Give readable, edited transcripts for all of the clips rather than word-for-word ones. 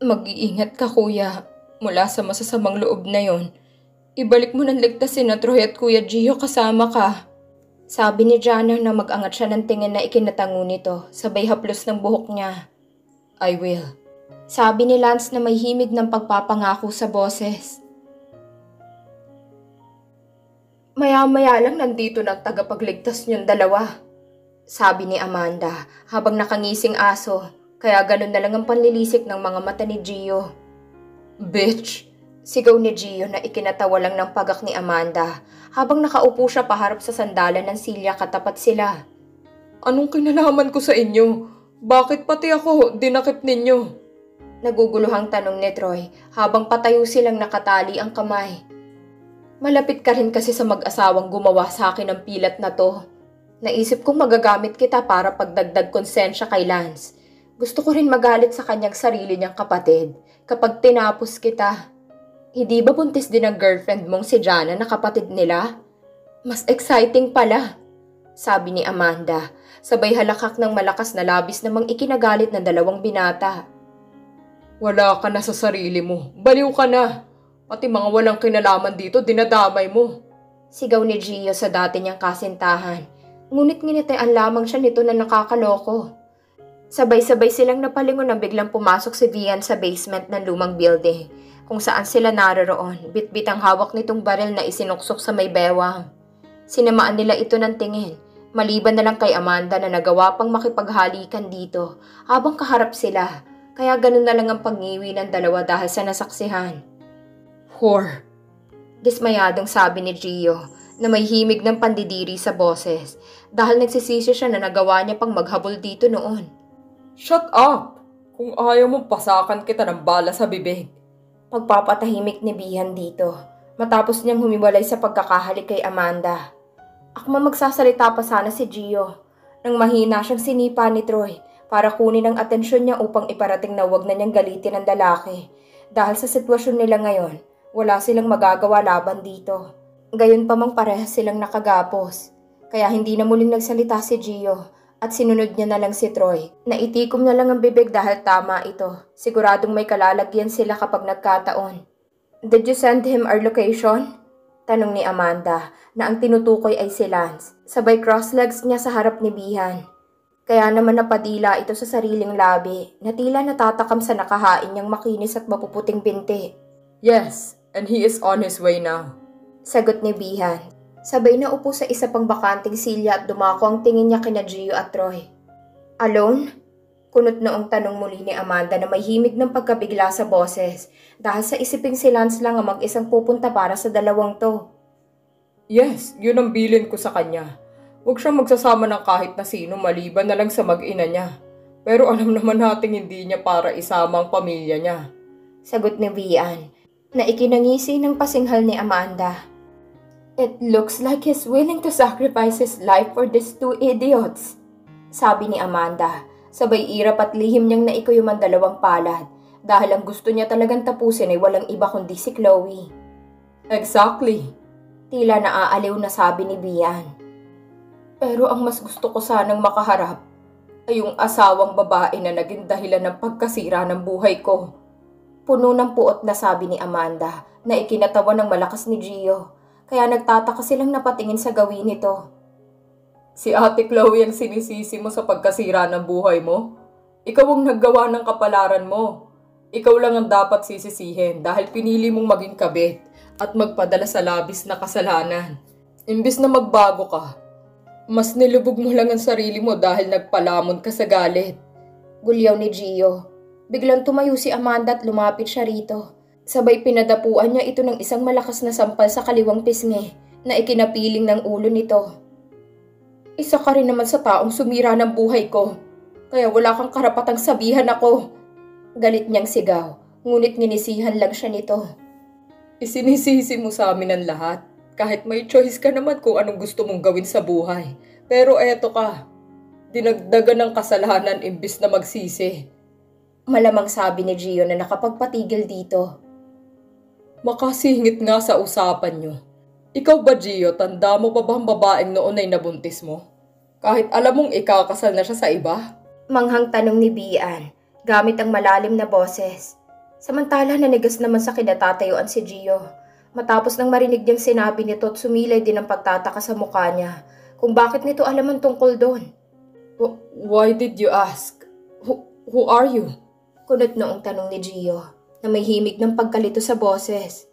Mag-iingat ka, kuya. Mula sa masasamang loob na yon, ibalik mo ng ligtas si Troy at Kuya Gio kasama ka. Sabi ni Jana na mag-angat siya ng tingin na ikinatango nito, sabay haplos ng buhok niya. I will. Sabi ni Lance na may himig ng pagpapangako sa boses. Maya-maya lang nandito ng tagapagligtas niyong dalawa. Sabi ni Amanda habang nakangising aso, kaya ganun na lang ang panlilisik ng mga mata ni Gio. Bitch! Sigaw ni Gio na ikinatawa lang ng pagak ni Amanda habang nakaupo siya paharap sa sandalan ng silya katapat sila. Anong kinalaman ko sa inyo? Bakit pati ako dinakip ninyo? Naguguluhang tanong ni Troy habang patayo silang nakatali ang kamay. Malapit ka rin kasi sa mag-asawang gumawa sa akin ng pilat na to. Naisip kong magagamit kita para pagdagdag konsensya kay Lance. Gusto ko rin magalit sa kanyang sarili niyang kapatid kapag tinapos kita. Hindi ba buntis din ang girlfriend mong si Jana na kapatid nila? Mas exciting pala, sabi ni Amanda, sabay halakak ng malakas na labis namang ikinagalit ng dalawang binata. Wala ka na sa sarili mo, baliw ka na. Pati mga walang kinalaman dito, dinadamay mo. Sigaw ni Gio sa dati niyang kasintahan. Ngunit nginitian lamang siya nito na nakakaloko. Sabay-sabay silang napalingon nang biglang pumasok si Vian sa basement ng lumang building, kung saan sila naroroon, bit-bit ang hawak nitong baril na isinuksok sa may bewang. Sinamaan nila ito ng tingin, maliban na lang kay Amanda na nagawa pang makipaghalikan dito habang kaharap sila, kaya ganun na lang ang pangiwi ng dalawa dahil sa nasaksihan. Whore! Dismayadong sabi ni Gio na may himig ng pandidiri sa boses dahil nagsisisi siya na nagawa niya pang maghabol dito noon. Shut up! Kung ayaw mong pasakan kita ng bala sa bibig. Pagpapatahimik ni Bihan dito matapos niyang humiwalay sa pagkakahalik kay Amanda. Akma magsasalita pa sana si Gio nang mahina siyang sinipa ni Troy para kunin ang atensyon niya upang iparating na wag na niyang galitin ang lalaki dahil sa sitwasyon nila ngayon, wala silang magagawa laban dito. Gayon pa mang parehas silang nakagapos, kaya hindi na muling nagsalita si Gio at sinunod niya na lang si Troy. Naitikom na lang ang bibig dahil tama ito. Siguradong may kalalagyan sila kapag nagkataon. Did you send him our location? Tanong ni Amanda na ang tinutukoy ay si Lance. Sabay cross-legs niya sa harap ni Bihan. Kaya naman napadila ito sa sariling labi na tila natatakam sa nakahain niyang makinis at mapuputing binti. Yes, and he is on his way now. Sagot ni Bihan. Sabay na upo sa isa pang bakanting silya at dumako ang tingin niya kina Gio at Troy. Alone? Kunot noong tanong muli ni Amanda na may himig ng pagkabigla sa boses dahil sa isiping si Lance lang ang mag-isang pupunta para sa dalawang to. Yes, yun ang bilin ko sa kanya. Huwag siyang magsasama ng kahit na sino maliban na lang sa mag-ina niya. Pero alam naman nating hindi niya para isama ang pamilya niya. Sagot ni Vian na ikinangisi ng pasinghal ni Amanda. It looks like he's willing to sacrifice his life for these two idiots, sabi ni Amanda. Sabay irap at lihim niyang naikuyom ang dalawang palad dahil ang gusto niya talagang tapusin ay walang iba kundi si Chloe. Exactly, tila naaaliw na sabi ni Bian. Pero ang mas gusto ko sanang makaharap ay yung asawang babae na naging dahilan ng pagkasira ng buhay ko. Puno ng puot na sabi ni Amanda na ikinatawa ng malakas ni Gio. Kaya nagtataka silang napatingin sa gawin nito. Si Ate Chloe ang sinisisi mo sa pagkasira ng buhay mo? Ikaw ang naggawa ng kapalaran mo. Ikaw lang ang dapat sisisihin dahil pinili mong maging kabit at magpadala sa labis na kasalanan. Imbis na magbago ka, mas nilubog mo lang ang sarili mo dahil nagpalamon ka sa galit. Gulyaw ni Gio. Biglang tumayo si Amanda at lumapit siya rito. Sabay pinadapuan niya ito ng isang malakas na sampal sa kaliwang pisngi na ikinapiling ng ulo nito. Isa ka rin naman sa taong sumira ng buhay ko, kaya wala kang karapatang sabihan ako. Galit niyang sigaw, ngunit nginisihan lang siya nito. Isinisisi mo sa amin ang lahat, kahit may choice ka naman kung anong gusto mong gawin sa buhay. Pero eto ka, dinagdagan ng kasalanan imbis na magsisi. Malamang sabi ni Gio na nakapagpatigil dito. Makasingit nga sa usapan nyo. Ikaw ba, Gio, tanda mo pa ba ang babaeng noon ay nabuntis mo? Kahit alam mong ikakasal na siya sa iba? Manghang tanong ni Bian, gamit ang malalim na boses. Samantala nanigas naman sa kinatatayuan si Gio. Matapos nang marinig niyang sinabi nito at sumilay din ang pagtataka sa mukha niya kung bakit nito alam ang tungkol doon. Why did you ask? Who are you? Kunot noong tanong ni Gio na may himig ng pagkalito sa boses.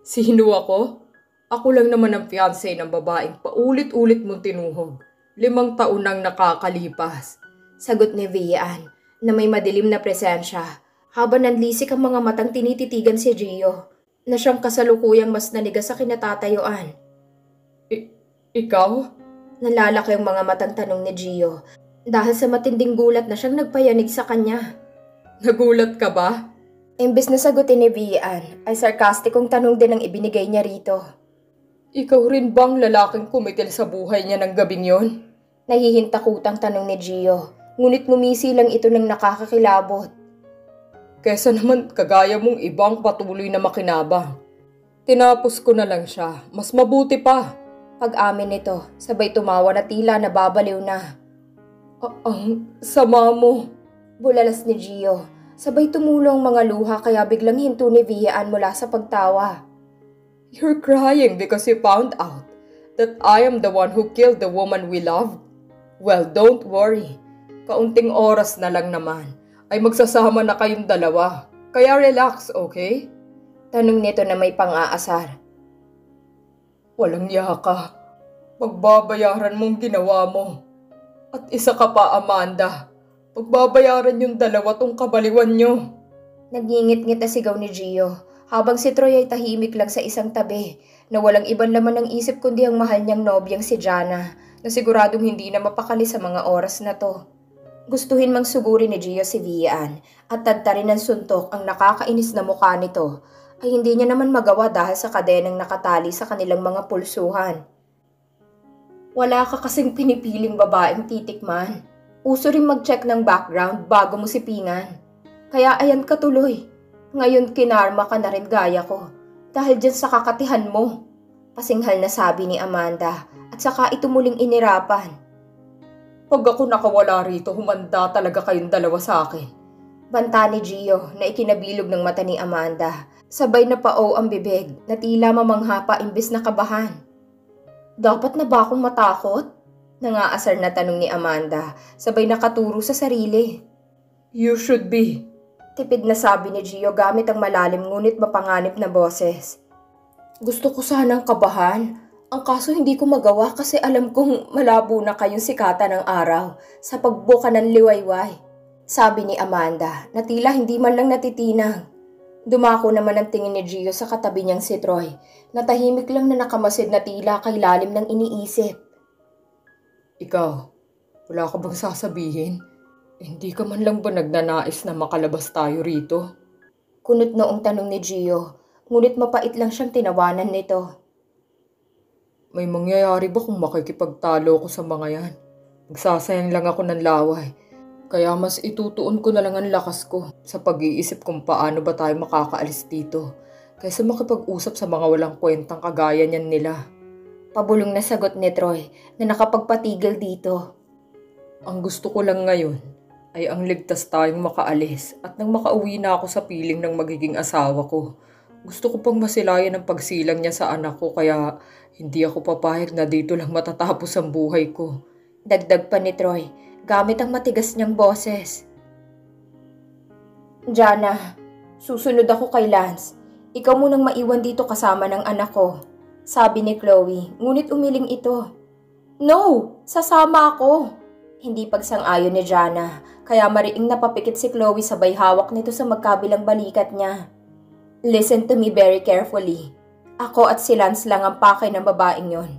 Sino ako? Ako lang naman ang fiancé ng babaeng paulit-ulit mong tinuhog. 5 taon nang nakakalipas. Sagot ni Vian na may madilim na presensya habang nanlisik ang mga matang tinititigan si Gio na siyang kasalukuyang mas nanigas sa kinatatayuan. Ikaw? Nalalaki ang mga matang tanong ni Gio dahil sa matinding gulat na siyang nagpayanig sa kanya. Nagulat ka ba? Imbes na sagutin ni Vian, ay sarkastikong tanong din ang ibinigay niya rito. Ikaw rin bang lalaking kumitil sa buhay niya ng gabing yon? Nahihintakutang tanong ni Gio, ngunit ngumisi lang ito ng nakakakilabot. Kesa naman kagaya mong ibang patuloy na makinabang. Tinapos ko na lang siya, mas mabuti pa. Pag-amin nito, sabay tumawa na tila nababaliw na. Ang sama mo. Bulalas ni Gio. Sabay tumulong mga luha kaya biglang hinto ni Vian mula sa pagtawa. You're crying because you found out that I am the one who killed the woman we loved? Well, don't worry. Kaunting oras na lang naman ay magsasama na kayong dalawa. Kaya relax, okay? Tanong nito na may pang-aasar. Walang yaka. Magbabayaran mong ginawa mo. At isa ka pa, Amanda. Pagbabayaran yung dalawa tong kabaliwan nyo. Nagingit-ngit na sigaw ni Gio habang si Troy ay tahimik lang sa isang tabi na walang ibang laman ng isip kundi ang mahal niyang nobyang si Jana na siguradong hindi na mapakali sa mga oras na to. Gustuhin mang suguri ni Gio si Vian at tadtarin ng suntok ang nakakainis na mukha nito ay hindi niya naman magawa dahil sa kadenang nakatali sa kanilang mga pulsuhan. Wala ka kasing pinipiling babaeng titikman. Uso rin mag-check ng background bago mo sipingan. Kaya ayan ka tuloy. Ngayon kinarma ka na rin gaya ko. Dahil dyan sa kakatihan mo. Pasinghal na sabi ni Amanda at saka ito muling inirapan. Pag ako nakawala rito, humanda talaga kayong dalawa sa akin. Banta ni Gio na ikinabilog ng mata ni Amanda. Sabay na pao ang bibig na tila mamangha pa imbes na kabahan. Dapat na ba akong matakot? Nangaasar na tanong ni Amanda, sabay nakaturo sa sarili. You should be. Tipid na sabi ni Gio gamit ang malalim ngunit mapanganib na boses. Gusto ko sanang kabahan. Ang kaso hindi ko magawa kasi alam kong malabo na kayong sikatan ng araw sa pagbuka ng liwayway. Sabi ni Amanda na tila hindi man lang natitinang. Dumako naman ang tingin ni Gio sa katabi niyang si Troy na tahimik lang na nakamasid na tila kay lalim ng iniisip. Ikaw, wala ka bang sasabihin? Hindi ka man lang ba nagnanais na makalabas tayo rito? Kunot noong tanong ni Gio, ngunit mapait lang siyang tinawanan nito. May mangyayari ba kung makikipagtalo ko sa mga yan? Magsasayang lang ako ng laway. Kaya mas itutuon ko na lang ang lakas ko sa pag-iisip kung paano ba tayo makakaalis dito kaysa makipag-usap sa mga walang kwentang kagaya niyan nila. Pabulong na sagot ni Troy na nakapagpatigil dito. Ang gusto ko lang ngayon ay ang ligtas tayong makaalis at nang makauwi na ako sa piling ng magiging asawa ko. Gusto ko pang masilayan ang pagsilang niya sa anak ko kaya hindi ako papayag na dito lang matatapos ang buhay ko. Dagdag pa ni Troy gamit ang matigas niyang boses. Jana, susunod ako kay Lance. Ikaw munang maiwan dito kasama ng anak ko. Sabi ni Chloe, ngunit umiling ito. No! Sasama ako! Hindi pagsang-ayon ni Jana, kaya mariing napapikit si Chloe sabay hawak nito sa magkabilang balikat niya. Listen to me very carefully. Ako at si Lance lang ang pakay ng babaeng yon.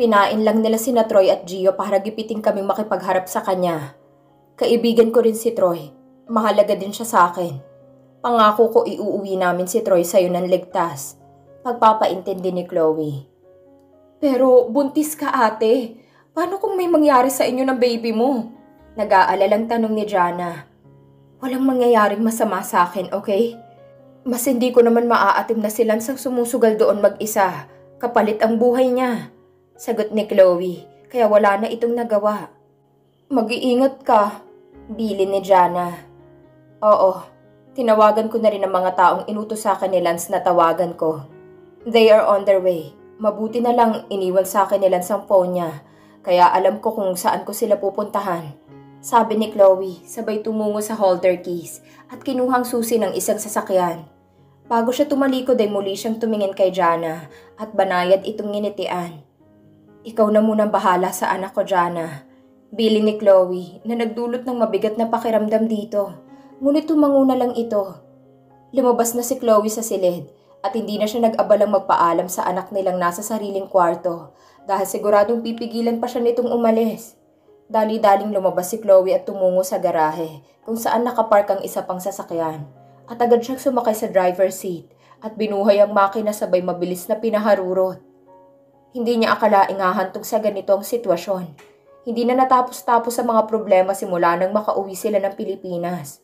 Pinain lang nila sina Troy at Gio para gipitin kaming makipagharap sa kanya. Kaibigan ko rin si Troy. Mahalaga din siya sa akin. Pangako ko iuuwi namin si Troy sa'yo ng ligtas. Pagpapaintindi ni Chloe. Pero buntis ka ate. Paano kung may mangyari sa inyo ng baby mo? Nag-aalalang tanong ni Jana. Walang mangyayaring masama sa akin, okay? Mas hindi ko naman maaatim na si Lance ang sumusugal doon mag-isa. Kapalit ang buhay niya. Sagot ni Chloe, kaya wala na itong nagawa. Mag-iingat ka, bilin ni Jana. Oo, Tinawagan ko na rin ang mga taong inutos sa akin ni Lance na tawagan ko. They are on their way. Mabuti na lang iniwan sa akin ni Lance ang phone niya, kaya alam ko kung saan ko sila pupuntahan. Sabi ni Chloe, sabay tumungo sa holder keys at kinuhang susi ng isang sasakyan. Bago siya tumalikod ay muli siyang tumingin kay Jana at banayad itong nginitian. Ikaw na munang bahala sa anak ko, Jana. Biling ni Chloe na nagdulot ng mabigat na pakiramdam dito. Ngunit tumango na lang ito. Lumabas na si Chloe sa silid at hindi na siya nag-abalang magpaalam sa anak nilang nasa sariling kwarto dahil siguradong pipigilan pa siya nitong umalis. Dali-daling lumabas si Chloe at tumungo sa garahe kung saan nakapark ang isa pang sasakyan at agad siyang sumakay sa driver's seat at binuhay ang makina sabay mabilis na pinaharurot. Hindi niya akalaing hahantog sa ganitong sitwasyon. Hindi na natapos-tapos sa mga problema simula nang makauwi sila ng Pilipinas.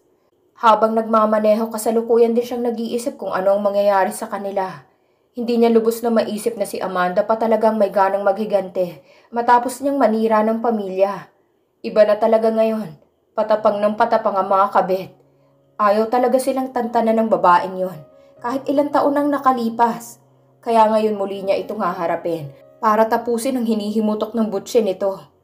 Habang nagmamaneho, kasalukuyan din siyang nag-iisip kung ano ang mangyayari sa kanila. Hindi niya lubos na maisip na si Amanda pa talagang may ganang maghigante matapos niyang manira ng pamilya. Iba na talaga ngayon, patapang ng patapang ang mga kabit. Ayaw talaga silang tantanan ng babaeng yon, kahit ilang taon nang nakalipas. Kaya ngayon muli niya itong haharapin para tapusin ang hinihimutok ng butse nito.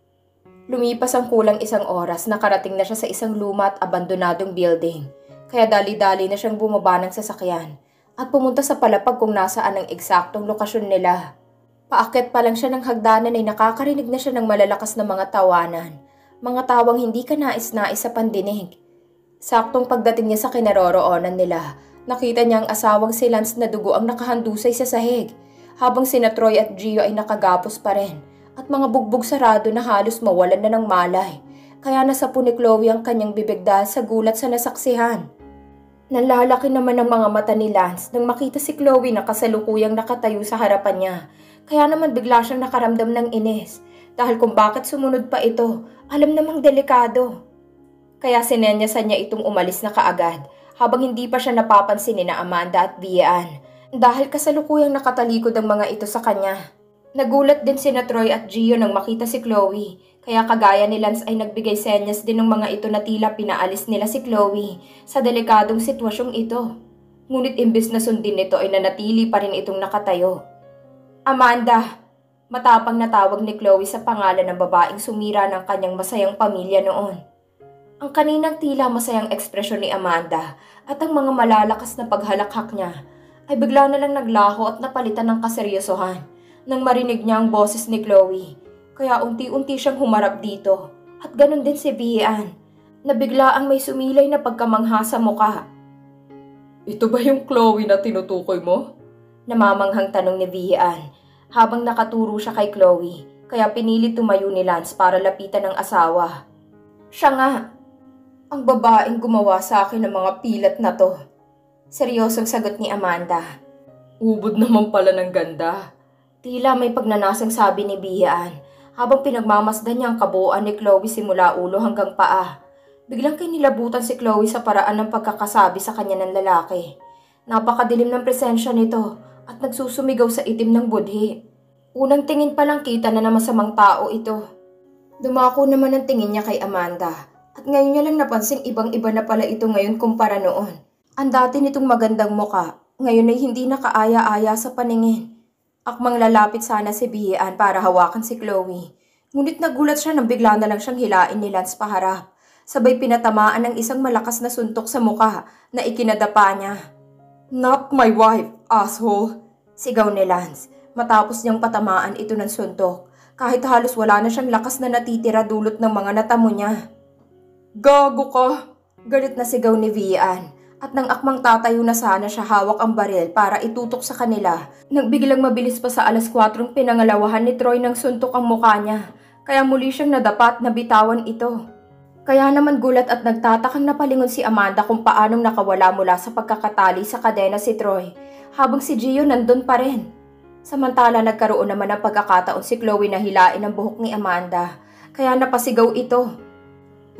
Lumipas ang kulang isang oras, nakarating na siya sa isang luma at abandonadong building. Kaya dali-dali na siyang bumaba ng sasakyan at pumunta sa palapag kung nasaan ang eksaktong lokasyon nila. Paakyat pa lang siya ng hagdanan ay nakakarinig na siya ng malalakas na mga tawanan. Mga tawang hindi ka nais-nais sa pandinig. Saktong pagdating niya sa kinaroroonan nila, nakita niya ang asawang si Lance na dugo ang nakahandusay sa sahig, habang sina Troy at Gio ay nakagapos pa rin. At mga bugbog sarado na halos mawalan na ng malay, kaya nasapo ni Chloe ang kanyang bibig dahil sa gulat sa nasaksihan. Nalalaki naman ang mga mata ni Lance nang makita si Chloe na kasalukuyang nakatayo sa harapan niya, kaya naman bigla siyang nakaramdam ng inis, dahil kung bakit sumunod pa ito, alam namang delikado. Kaya sinenyasan niya itong umalis na kaagad, habang hindi pa siya napapansin ni na Amanda at Bian, dahil kasalukuyang nakatalikod ang mga ito sa kanya. Nagulat din sina Troy at Gio nang makita si Chloe, kaya kagaya ni Lance ay nagbigay senyas din ng mga ito na tila pinaalis nila si Chloe sa delikadong sitwasyong ito. Ngunit imbes na sundin nito ay nanatili pa rin itong nakatayo. Amanda! Matapang na tawag ni Chloe sa pangalan ng babaeng sumira ng kanyang masayang pamilya noon. Ang kaninang tila masayang ekspresyon ni Amanda at ang mga malalakas na paghalakhak niya ay bigla na lang naglaho at napalitan ng kaseryosohan nang marinig niya ang boses ni Chloe, kaya unti-unti siyang humarap dito. At ganun din si Bian, na bigla ang may sumilay na pagkamangha sa mukha. Ito ba yung Chloe na tinutukoy mo? Namamanghang tanong ni Bian, habang nakaturo siya kay Chloe, kaya pinilit tumayo ni Lance para lapitan ng asawa. Siya nga, ang babaeng gumawa sa akin ng mga pilat na to. Seryosong sagot ni Amanda. Ubod naman pala ng ganda. Tila may pagnanasang sabi ni Bian habang pinagmamasdan niya ang kabuuan ni Chloe simula ulo hanggang paa. Biglang kinilabutan si Chloe sa paraan ng pagkakasabi sa kanya ng lalaki. Napakadilim ng presensya nito at nagsusumigaw sa itim ng budhi. Unang tingin pa lang kita na masamang tao ito. Dumako naman ang tingin niya kay Amanda at ngayon niya lang napansing ibang-iba na pala ito ngayon kumpara noon. Ang dati nitong magandang muka, ngayon ay hindi nakaaya-aya sa paningin. Akmang lalapit sana si Bian para hawakan si Chloe. Ngunit nagulat siya nang bigla na lang siyang hilain ni Lance paharap. Sabay pinatamaan ng isang malakas na suntok sa muka na ikinadapa niya. Not my wife, asshole! Sigaw ni Lance matapos niyang patamaan ito ng suntok. Kahit halos wala na siyang lakas na natitira dulot ng mga natamo niya. Gago ka! Galit na sigaw ni Bian. At nang akmang tatayo na sana siya hawak ang baril para itutok sa kanila, nang biglang mabilis pa sa 4:00 pinangalawahan ni Troy ng suntok ang mukha niya, kaya muli siyang nadapat na bitawan ito. Kaya naman gulat at nagtatakang napalingon si Amanda kung paanong nakawala mula sa pagkakatali sa kadena si Troy, habang si Gio nandun pa rin. Samantala nagkaroon naman ng pagkakataon si Chloe na hilain ang buhok ni Amanda, kaya napasigaw ito.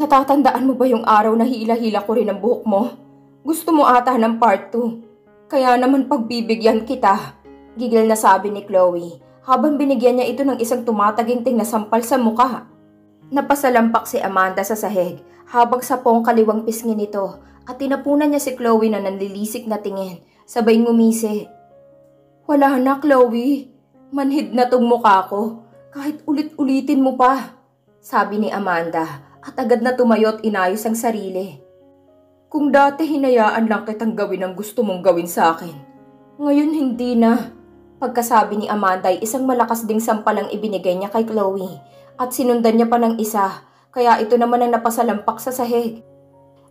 Natatandaan mo ba yung araw na hila-hila ko rin ang buhok mo? Gusto mo ata ng part 2. Kaya naman pagbibigyan kita. Gigil na sabi ni Chloe habang binigyan niya ito ng isang tumataginting na sampal sa mukha. Napasalampak si Amanda sa sahig habang sapong kaliwang pisngi nito at tinapunan niya si Chloe na nanlilisik na tingin, sabay ngumisi. Wala na, Chloe. Manhid na tong mukha ko. Kahit ulit-ulitin mo pa, sabi ni Amanda at agad na tumayo at inayos ang sarili. Kung dati hinayaan lang kitang gawin ang gusto mong gawin sa akin, ngayon hindi na. Pagkasabi ni Amanda ay isang malakas ding sampalang ibinigay niya kay Chloe at sinundan niya pa ng isa, kaya ito naman ang napasalampak sa sahig.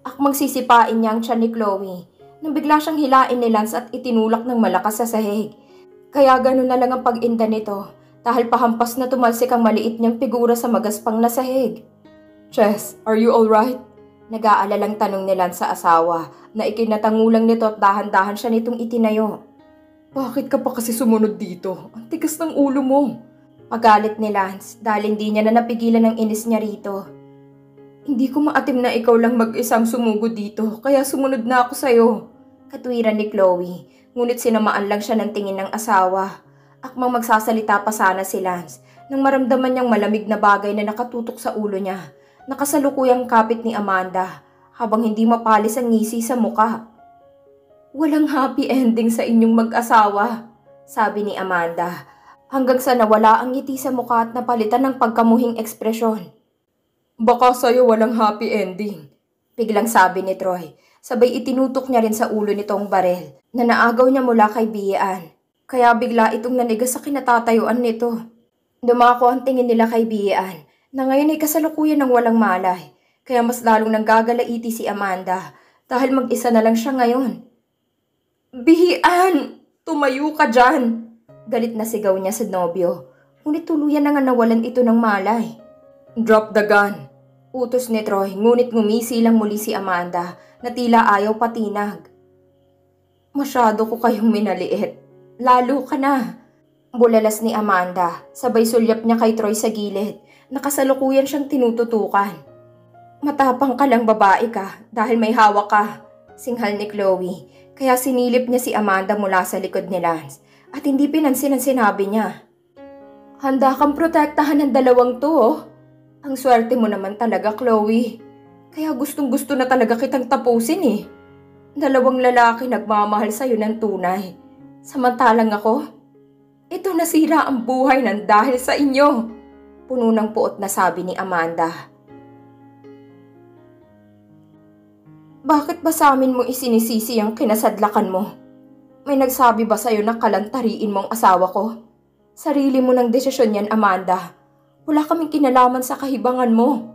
Akmang sisipain niya ang tiyan ni Chloe nang bigla siyang hilain ni Lance at itinulak ng malakas sa sahig. Kaya ganun na lang ang pag-inda nito dahil pahampas na tumalsik ang maliit niyang figura sa magaspang na sahig. Chess, are you alright? Nag-aalalang tanong ni Lance sa asawa na ikinatangulang nito at dahan-dahan siya nitong itinayo. Bakit ka pa kasi sumunod dito? Ang tigas ng ulo mo. Pagalit ni Lance dahil hindi niya na napigilan ang inis niya rito. Hindi ko maatim na ikaw lang mag-isang sumugod dito kaya sumunod na ako sa'yo. Katwiran ni Chloe, ngunit sinamaan lang siya ng tingin ng asawa. Akmang magsasalita pa sana si Lance nang maramdaman niyang malamig na bagay na nakatutok sa ulo niya. Nakasalukuyang kapit ni Amanda habang hindi mapalis ang ngisi sa muka. Walang happy ending sa inyong mag-asawa, sabi ni Amanda, hanggang sa nawala ang ngiti sa mukha at napalitan ng pagkamuhing ekspresyon. Baka sa'yo walang happy ending, biglang sabi ni Troy, sabay itinutok niya rin sa ulo nitong barel na naagaw niya mula kay Bian. Kaya bigla itong nanigas sa kinatatayuan nito. Dumako ang tingin nila kay Bian na ngayon ay kasalukuyan ng walang malay, kaya mas lalong nanggagalaiti si Amanda dahil mag-isa na lang siya ngayon. Bian! Tumayo ka dyan! Galit na sigaw niya sa nobyo, ngunit tuluyan na nga nawalan ito ng malay. Drop the gun! Utos ni Troy, ngunit ngumisi lang muli si Amanda na tila ayaw patinag. Masyado ko kayong minaliit. Lalo ka na. Bulalas ni Amanda, sabay sulyap niya kay Troy sa gilid. Nakasalukuyan siyang tinututukan. Matapang ka lang babae ka dahil may hawak ka, singhal ni Chloe. Kaya sinilip niya si Amanda mula sa likod ni Lance at hindi pinansin ang sinabi niya. Handa kang protektahan ng dalawang to, oh. Ang swerte mo naman talaga, Chloe. Kaya gustong-gusto na talaga kitang tapusin eh. Dalawang lalaki nagmamahal sa'yo ng tunay. Samantalang ako, ito nasira ang buhay ng dahil sa inyo. Puno ng puot na sabi ni Amanda. Bakit ba sa amin mo isinisisi ang kinasadlakan mo? May nagsabi ba sa'yo na kalantariin mo ang asawa ko? Sarili mo ng desisyon yan, Amanda. Wala kaming kinalaman sa kahibangan mo.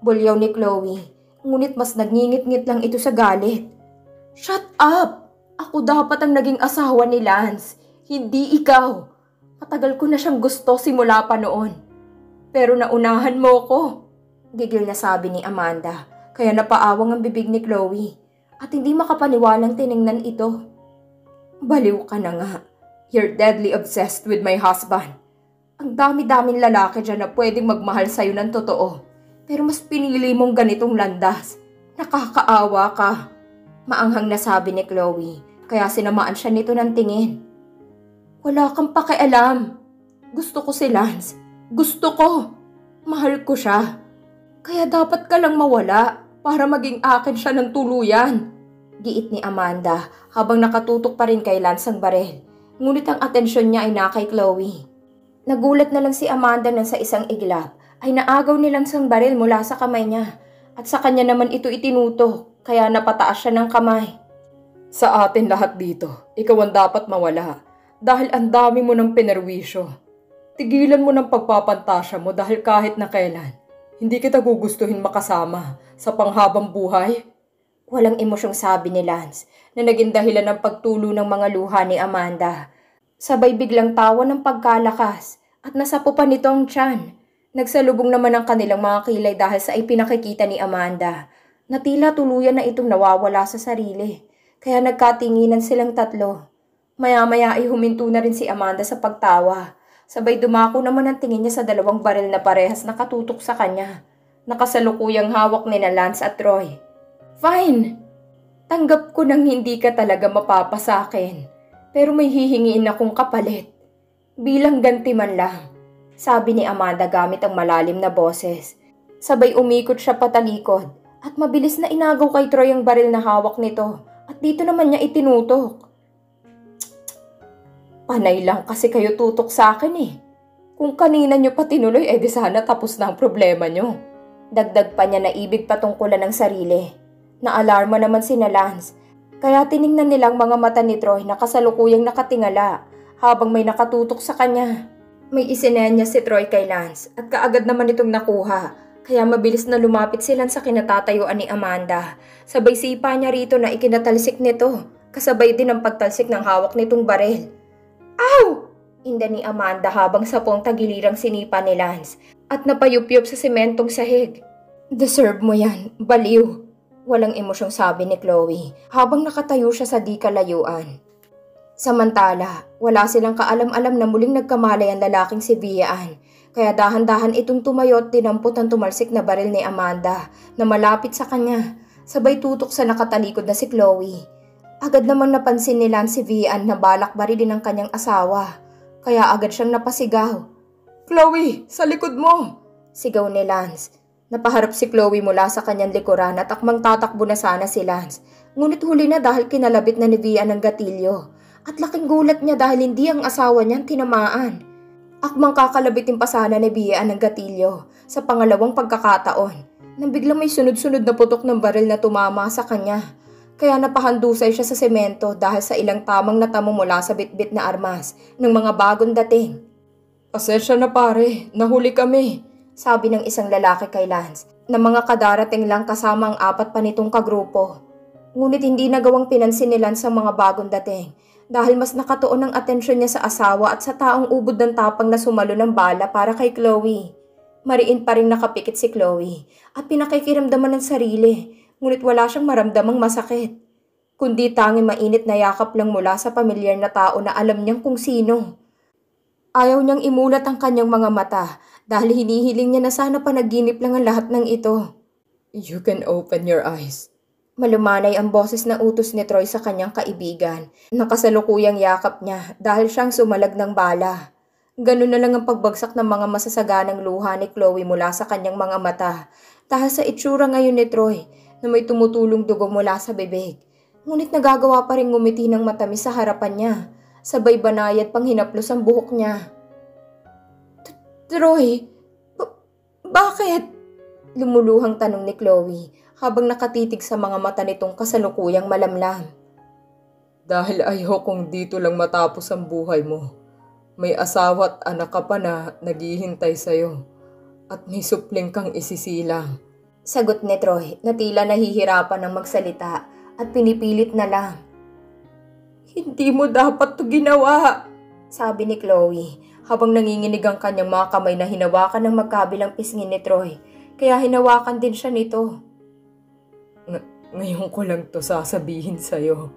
Bulyaw ni Chloe, ngunit mas nagngingit-ngit lang ito sa galit. Shut up! Ako dapat ang naging asawa ni Lance, hindi ikaw. Matagal ko na siyang gusto simula pa noon. Pero naunahan mo ko. Gigil na sabi ni Amanda, kaya napaawang ang bibig ni Chloe at hindi makapaniwalang tiningnan ito. Baliw ka na nga. You're deadly obsessed with my husband. Ang dami-daming lalaki dyan na pwedeng magmahal sa'yo ng totoo. Pero mas pinili mong ganitong landas. Nakakaawa ka. Maanghang na sabi ni Chloe, kaya sinamaan siya nito ng tingin. Wala kang pakialam. Gusto ko si Lance. Gusto ko. Mahal ko siya. Kaya dapat ka lang mawala para maging akin siya ng tuluyan. Giit ni Amanda habang nakatutok pa rin kay Lance ang barel. Ngunit ang atensyon niya ay na kay Chloe. Nagulat na lang si Amanda nang sa isang iglap ay naagaw ni Lance ang barel mula sa kamay niya. At sa kanya naman ito itinutok kaya napataas siya ng kamay. Sa atin lahat dito, ikaw ang dapat mawala dahil ang dami mo ng pinerwisyo. Tigilan mo ng pagpapantasya mo dahil kahit na kailan, hindi kita gugustuhin makasama sa panghabang buhay. Walang emosyong sabi ni Lance na naging dahilan ng pagtulo ng mga luha ni Amanda. Sabay biglang tawa ng pagkalakas at nasapo pa nito ang tiyan. Nagsalubong naman ang kanilang mga kilay dahil sa ipinakikita ni Amanda na tila tuluyan na itong nawawala sa sarili. Kaya nagkatinginan silang tatlo. Maya-maya ay huminto na rin si Amanda sa pagtawa. Sabay dumako naman ang tingin niya sa dalawang baril na parehas nakatutok sa kanya. Nakasalukuyang hawak ni na Lance at Troy. Fine! Tanggap ko nang hindi ka talaga mapapasakin. Pero may hihingiin akong kapalit. Bilang ganti man lang, sabi ni Amanda gamit ang malalim na boses. Sabay umikot siya patalikod At mabilis na inagaw kay Troy ang baril na hawak nito at dito naman niya itinutok. Panay lang kasi kayo tutok sa akin eh. Kung kanina niyo pa tinuloy, di sana tapos na ang problema niyo. Dagdag pa niya na ibig patungkulan ng sarili. Naalarma naman si Lance, kaya tiningnan nilang mga mata ni Troy na kasalukuyang nakatingala habang may nakatutok sa kanya. May isinenya si Troy kay Lance at kaagad naman itong nakuha, kaya mabilis na lumapit sila sa kinatatayuan ni Amanda. Sabay sipa niya rito na ikinatalsik nito, kasabay din ang pagtalsik ng hawak nitong baril. Ow! Inda ni Amanda habang sapong tagilirang sinipa ni Lance at napayupyup sa sementong sahig. Deserve mo yan, baliw. Walang emosyong sabi ni Chloe habang nakatayo siya sa di kalayuan. Samantala, wala silang kaalam-alam na muling nagkamalay ang lalaking si Vian, kaya dahan-dahan itong tumayo at dinampot ang tumalsik na baril ni Amanda na malapit sa kanya, sabay tutok sa nakatalikod na si Chloe. Agad namang napansin ni Lance si Vian na balak barilin ang kanyang asawa, kaya agad siyang napasigaw. Chloe, sa likod mo! Sigaw ni Lance. Napaharap si Chloe mula sa kanyang likuran at akmang tatakbo na sana si Lance, ngunit huli na dahil kinalabit na ni Vian ang gatilyo. At laking gulat niya dahil hindi ang asawa niyang tinamaan. Akmang kakalabitin pa sana ni Vian ang gatilyo sa pangalawang pagkakataon nang biglang may sunod-sunod na putok ng baril na tumama sa kanya. Kaya napahandusay siya sa semento dahil sa ilang tamang natamo mula sa bitbit na armas ng mga bagong dating. Pasensya na pare, nahuli kami, sabi ng isang lalaki kay Lance na mga kadarating lang kasama ang apat pa nitong kagrupo. Ngunit hindi nagawang pinansin ni Lance ang mga bagong dating dahil mas nakatuon ang atensyon niya sa asawa at sa taong ubod ng tapang na sumalo ng bala para kay Chloe. Mariin pa rin nakapikit si Chloe at pinakikiramdaman ng sarili, ngunit wala siyang maramdamang masakit, kundi tanging mainit na yakap lang mula sa pamilyar na tao na alam niyang kung sino. Ayaw niyang imulat ang kanyang mga mata dahil hinihiling niya na sana panaginip lang ang lahat ng ito. You can open your eyes. Malumanay ang boses na utos ni Troy sa kanyang kaibigan. Nakasalukuyang yakap niya dahil siyang sumalag ng bala. Ganun na lang ang pagbagsak ng mga masasaganang luha ni Chloe mula sa kanyang mga mata dahil sa itsura ngayon ni Troy na may tumutulong dugo mula sa bibig. Ngunit nagagawa pa rin ngumiti ng matamis sa harapan niya. Sabay banayad pang hinaplos ang buhok niya. Troy, bakit? Lumuluhang tanong ni Chloe habang nakatitig sa mga mata nitong kasalukuyang malamlam. Dahil ayaw kong dito lang matapos ang buhay mo. May asawa at anak ka pa na naghihintay sa'yo at may supling kang isisilang. Sagot ni Troy na tila nahihirapan ng magsalita at pinipilit na lang. Hindi mo dapat to ginawa, sabi ni Chloe habang nanginginig ang kanyang mga kamay na hinawakan ng magkabilang pisngin ni Troy, kaya hinawakan din siya nito. Ngayon ko lang to sasabihin sa'yo.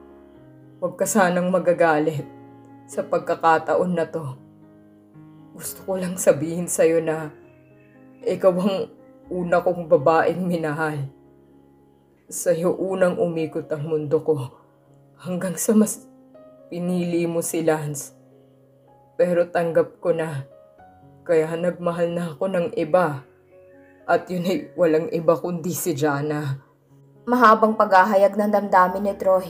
Huwag ka sanang magagalit sa pagkakataon na to. Gusto ko lang sabihin sa'yo na ikaw ang una kong babaeng minahal. Sa'yo unang umikot ang mundo ko hanggang sa mas pinili mo si Lance. Pero tanggap ko na, kaya nagmahal na ako ng iba. At yun ay walang iba kundi si Jana. Mahabang paghahayag ng damdamin ni Troy.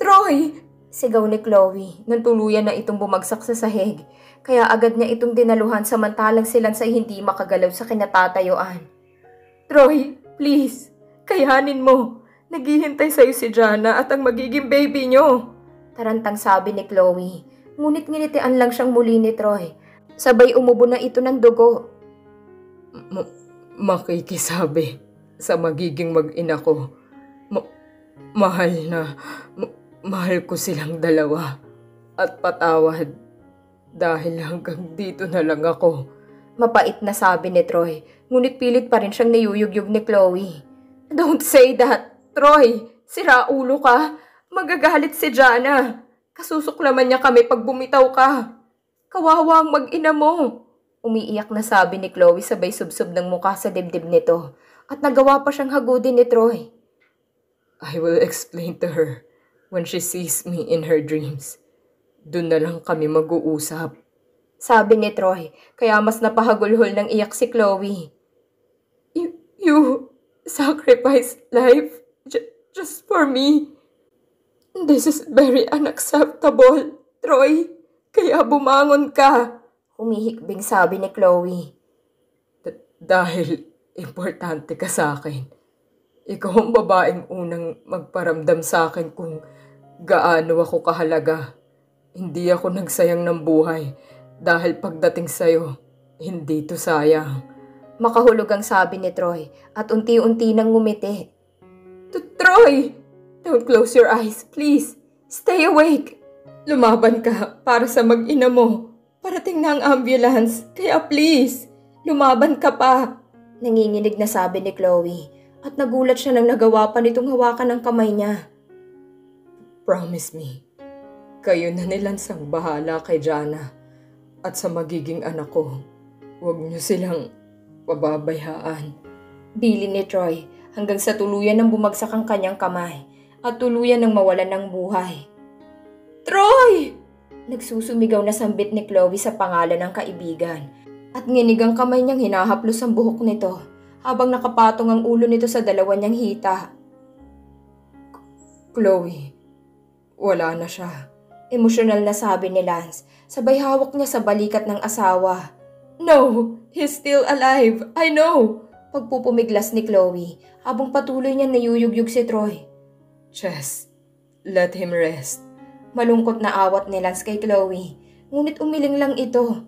Troy! Sigaw ni Chloe nang tuluyan na itong bumagsak sa sahig. Kaya agad niya itong dinaluhan samantalang si Lance ay hindi makagalaw sa kinatatayuan. Troy, please, kayanin mo. Naghihintay sa'yo si Jana at ang magiging baby niyo. Tarantang sabi ni Chloe. Ngunit nginitian lang siyang muli ni Troy. Sabay umubo na ito ng dugo. Makikisabi sa magiging mag-ina ko. Mahal ko silang dalawa. At patawad dahil hanggang dito na lang ako. Mapait na sabi ni Troy. Ngunit pilit pa rin siyang niyuyugyug ni Chloe. Don't say that, Troy. Sira ulo ka. Magagalit si Jana. Kasusuklaman niya kami pag bumitaw ka. Kawawa ang mag-ina mo. Umiiyak na sabi ni Chloe sabay subsob ng mukha sa dibdib nito. At nagawa pa siyang hagudin ni Troy. I will explain to her when she sees me in her dreams. Doon na lang kami mag-uusap. Sabi ni Troy, kaya mas napahagulhol ng iyak si Chloe. sacrifice life just for me. This is very unacceptable, Troy. Kaya bumangon ka. Humihikbing sabi ni Chloe. Dahil importante ka sa akin. Ikaw ang babaeng unang magparamdam sa akin kung gaano ako kahalaga. Hindi ako nagsayang ng buhay dahil pagdating sa'yo, hindi to sayang. Makahulog ang sabi ni Troy at unti-unti nang ngumiti. Troy! Don't close your eyes, please. Stay awake. Lumaban ka para sa mag-ina mo. Parating na ang ambulance, kaya please, lumaban ka pa. Nanginginig na sabi ni Chloe at nagulat siya nang nagawa pa nitong hawakan ng kamay niya. Promise me, kayo na ni Lance ang bahala kay Jana at sa magiging anak ko. Huwag niyo silang pababayaan. Bilin ni Troy hanggang sa tuluyan ng bumagsak ang kanyang kamay at tuluyan ng mawalan ng buhay. Troy! Nagsusumigaw na sambit ni Chloe sa pangalan ng kaibigan at nginig ang kamay niyang hinahaplos ang buhok nito habang nakapatong ang ulo nito sa dalawa niyang hita. Chloe, wala na siya. Emosyonal na sabi ni Lance, sabay hawak niya sa balikat ng asawa. No, he's still alive, I know! Pagpupumiglas ni Chloe habang patuloy niya nayuyugyug si Troy. Jess, let him rest. Malungkot na awat ni Lance kay Chloe, ngunit umiling lang ito.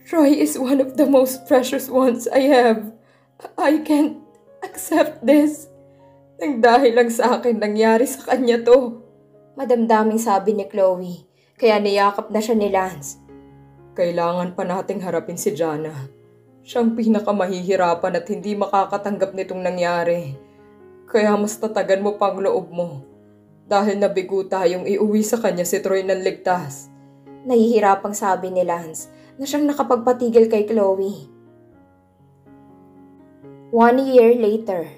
Troy is one of the most precious ones I have. I can't accept this. Nang dahil lang sa akin nangyari sa kanya to. Madamdaming sabi ni Chloe, kaya niyakap na siya ni Lance. Kailangan pa nating harapin si Jana. Siyang pinakamahihirapan at hindi makakatanggap nitong nangyari. Kaya mas tatagan mo pang loob mo. Dahil nabigo tayong iuwi sa kanya si Troy ng ligtas. Nahihirapang sabi ni Lance na siyang nakapagpatigil kay Chloe. 1 year later.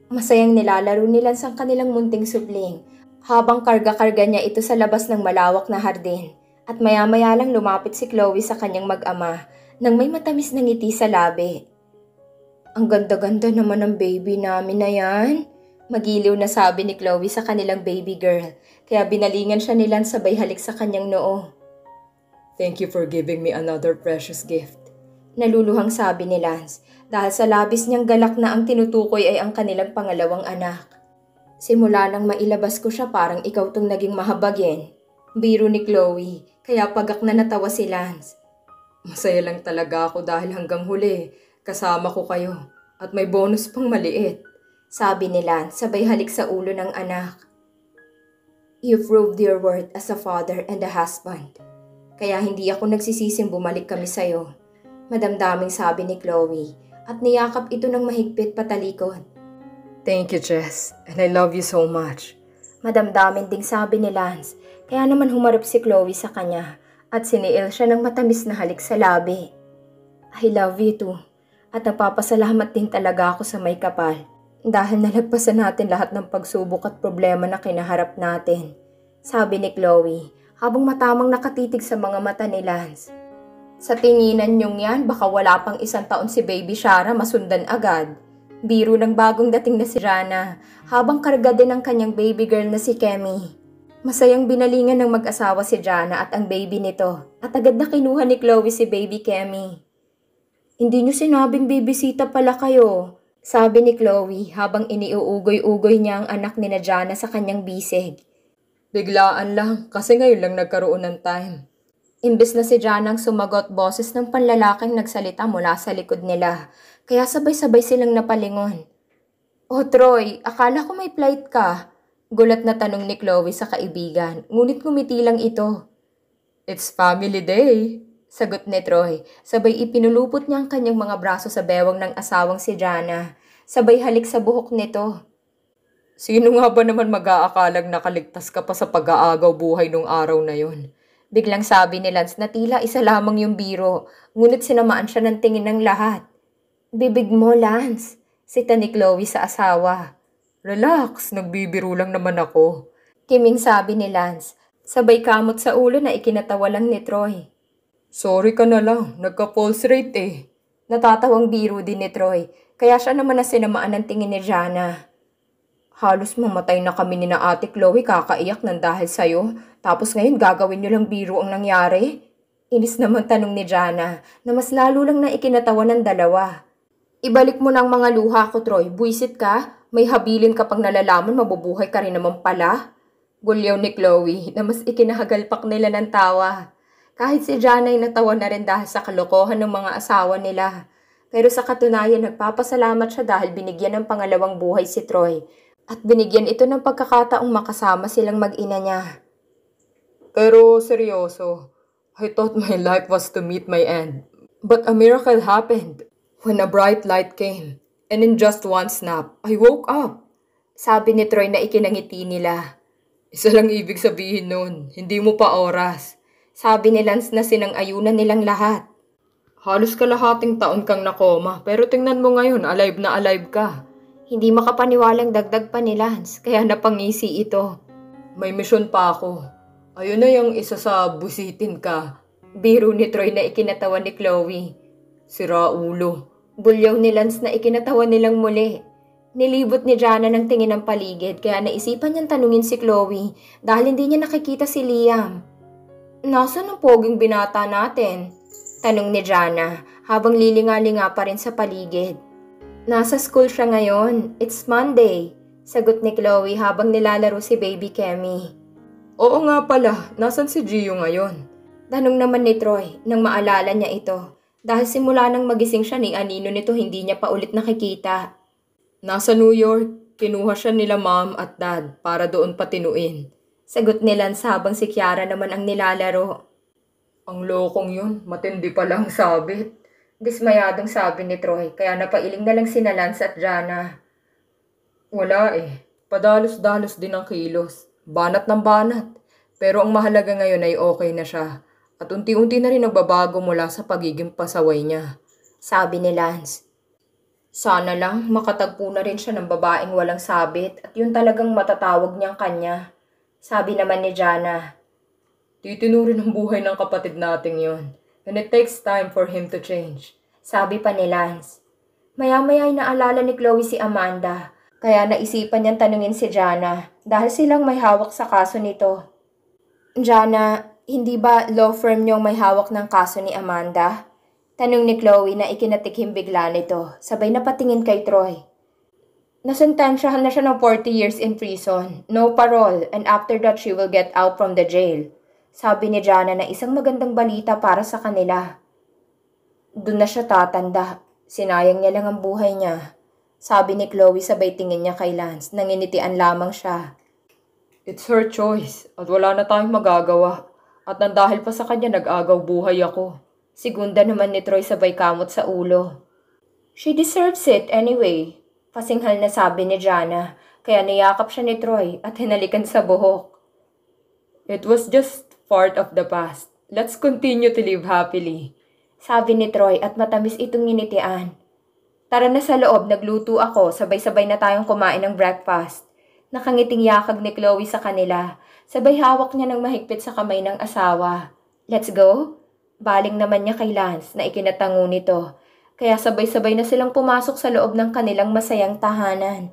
Masayang nilalaro ni Lance ang kanilang munting supling habang karga-karga niya ito sa labas ng malawak na hardin. At maya-maya lang lumapit si Chloe sa kanyang mag-ama nang may matamis na ngiti sa labi. Ang ganda-ganda naman ng baby namin na yan. Magiliw na sabi ni Chloe sa kanilang baby girl, kaya binalingan siya ni Lance sabay halik sa kanyang noo. Thank you for giving me another precious gift. Naluluhang sabi ni Lance dahil sa labis niyang galak na ang tinutukoy ay ang kanilang pangalawang anak. Simula nang mailabas ko siya parang ikaw tong naging mahabagin. Biro ni Chloe, kaya pagak na natawa si Lance. Masaya lang talaga ako dahil hanggang huli, kasama ko kayo at may bonus pang maliit. Sabi ni Lance sabay halik sa ulo ng anak. You proved your worth as a father and a husband. Kaya hindi ako nagsisising bumalik kami sa'yo. Madamdaming sabi ni Chloe at niyakap ito ng mahigpit patalikod. Thank you, Jess, and I love you so much. Madamdamin ding sabi ni Lance, kaya naman humarap si Chloe sa kanya at siniil siya ng matamis na halik sa labi. I love you too, at napapasalamat din talaga ako sa may kapal. Dahil nalagpasan natin lahat ng pagsubok at problema na kinaharap natin. Sabi ni Chloe habang matamang nakatitig sa mga mata ni Lance. Sa tinginan niyong yan, baka wala pang 1 taon si Baby Shara masundan agad. Biro ng bagong dating na si Jana habang karga din ang kanyang baby girl na si Kemi. Masayang binalingan ng mag-asawa si Jana at ang baby nito at agad na kinuha ni Chloe si Baby Kemi. Hindi niyo sinabing bibisita pala kayo. Sabi ni Chloe habang iniuugoy-ugoy niya ang anak ni Jana sa kanyang bisig. Biglaan lang kasi ngayon lang nagkaroon ng time. Imbes na si Jana ang sumagot, boses ng panlalaking nagsalita mula sa likod nila. Kaya sabay-sabay silang napalingon. Oh Troy, akala ko may flight ka. Gulat na tanong ni Chloe sa kaibigan, ngunit ngumiti lang ito. It's family day. Sagot ni Troy, sabay ipinulupot niya ang kanyang mga braso sa bewang ng asawang si Jana. Sabay halik sa buhok nito. Sino nga ba naman mag-aakalang nakaligtas ka pa sa pag-aagaw buhay nung araw na yon? Biglang sabi ni Lance na tila isa lamang yung biro, ngunit sinamaan siya ng tingin ng lahat. Bibig mo, Lance, sita ni Chloe sa asawa. Relax, nagbibiro lang naman ako. Kiming sabi ni Lance, sabay kamot sa ulo na ikinatawa lang ni Troy. Sorry ka na lang, nagka-pulse rate eh. Natatawang biro din ni Troy, kaya siya naman na sinamaan ng tingin ni Jana. Halos mamatay na kami ni na Ate Chloe kakaiyak ng dahil sa'yo, tapos ngayon gagawin niyo lang biro ang nangyari? Inis naman tanong ni Jana, na mas lalo lang na ikinatawa ng dalawa. Ibalik mo ng mga luha ko, Troy. Buisit ka? May habilin ka pang nalalaman, mabubuhay ka rin naman pala. Gulyaw ni Chloe na mas ikinahagalpak nila ng tawa. Kahit si Jana ay natawa na rin dahil sa kalokohan ng mga asawa nila. Pero sa katunayan, nagpapasalamat siya dahil binigyan ng pangalawang buhay si Troy. At binigyan ito ng pagkakataong makasama silang mag-ina niya. Pero seryoso, I thought my life was to meet my end. But a miracle happened when a bright light came. And in just one snap, I woke up. Sabi ni Troy na ikinangiti nila. Isa lang ibig sabihin nun, hindi mo pa oras. Sabi ni Lance na sinang-ayunan nilang lahat. Halos kalahating taon kang nakoma, pero tingnan mo ngayon, alive na alive ka. Hindi makapaniwalang dagdag pa ni Lance, kaya napangisi ito. May misyon pa ako. Ayun na yung isa sa busitin ka. Biro ni Troy na ikinatawa ni Chloe. Sira ulo. Bulyaw ni Lance na ikinatawa nilang muli. Nilibot ni Jana ng tingin ng paligid, kaya naisipan niyang tanungin si Chloe dahil hindi niya nakikita si Liam. Nasaan ang poging binata natin? Tanong ni Jana habang lilinga-linga pa rin sa paligid. Nasa school siya ngayon. It's Monday. Sagot ni Chloe habang nilalaro si baby Kemi. Oo nga pala, nasan si Gio ngayon? Tanong naman ni Troy nang maalala niya ito. Dahil simula nang magising siya ni Anino nito hindi niya pa ulit nakikita. Nasa New York, kinuha siya nila mom at dad para doon patinuin. Sagot ni Lance habang si Kiara naman ang nilalaro. Ang lokong yun, matindi palang sabit. Dismayadong sabi ni Troy, kaya napailing na lang sina Lance at Jana. Wala eh. Padalos-dalos din ang kilos. Banat ng banat. Pero ang mahalaga ngayon ay okay na siya. At unti-unti na rin nagbabago mula sa pagiging pasaway niya. Sabi ni Lance. Sana lang makatagpo na rin siya ng babaeng walang sabit at yun talagang matatawag niyang kanya. Sabi naman ni Jana. Titinurin ang buhay ng kapatid nating yun. And it takes time for him to change. Sabi pa ni Lance. Maya-maya ay naalala ni Chloe si Amanda. Kaya naisipan niyang tanungin si Jana dahil silang may hawak sa kaso nito. Jana, hindi ba law firm niyong may hawak ng kaso ni Amanda? Tanong ni Chloe na ikinatikim bigla nito, sabay na patingin kay Troy. Nasentensyahan na siya ng 40 years in prison, no parole, and after that she will get out from the jail. Sabi ni Jana na isang magandang balita para sa kanila. Doon na siya tatanda. Sinayang niya lang ang buhay niya. Sabi ni Chloe sabay tingin niya kay Lance. Nanginitian lamang siya. It's her choice at wala na tayong magagawa. At nang dahil pa sa kanya nag-agaw buhay ako. Segunda naman ni Troy sabay kamot sa ulo. She deserves it anyway. Pasinghal na sabi ni Jana. Kaya niyakap siya ni Troy at hinalikan sa buhok. It was just part of the past. Let's continue to live happily. Sabi ni Troy at matamis itong nginitian. Tara na sa loob, nagluto ako, sabay-sabay na tayong kumain ng breakfast. Nakangiting yakag ni Chloe sa kanila, sabay hawak niya ng mahigpit sa kamay ng asawa. Let's go? Baling naman niya kay Lance na ikinatango nito, kaya sabay-sabay na silang pumasok sa loob ng kanilang masayang tahanan.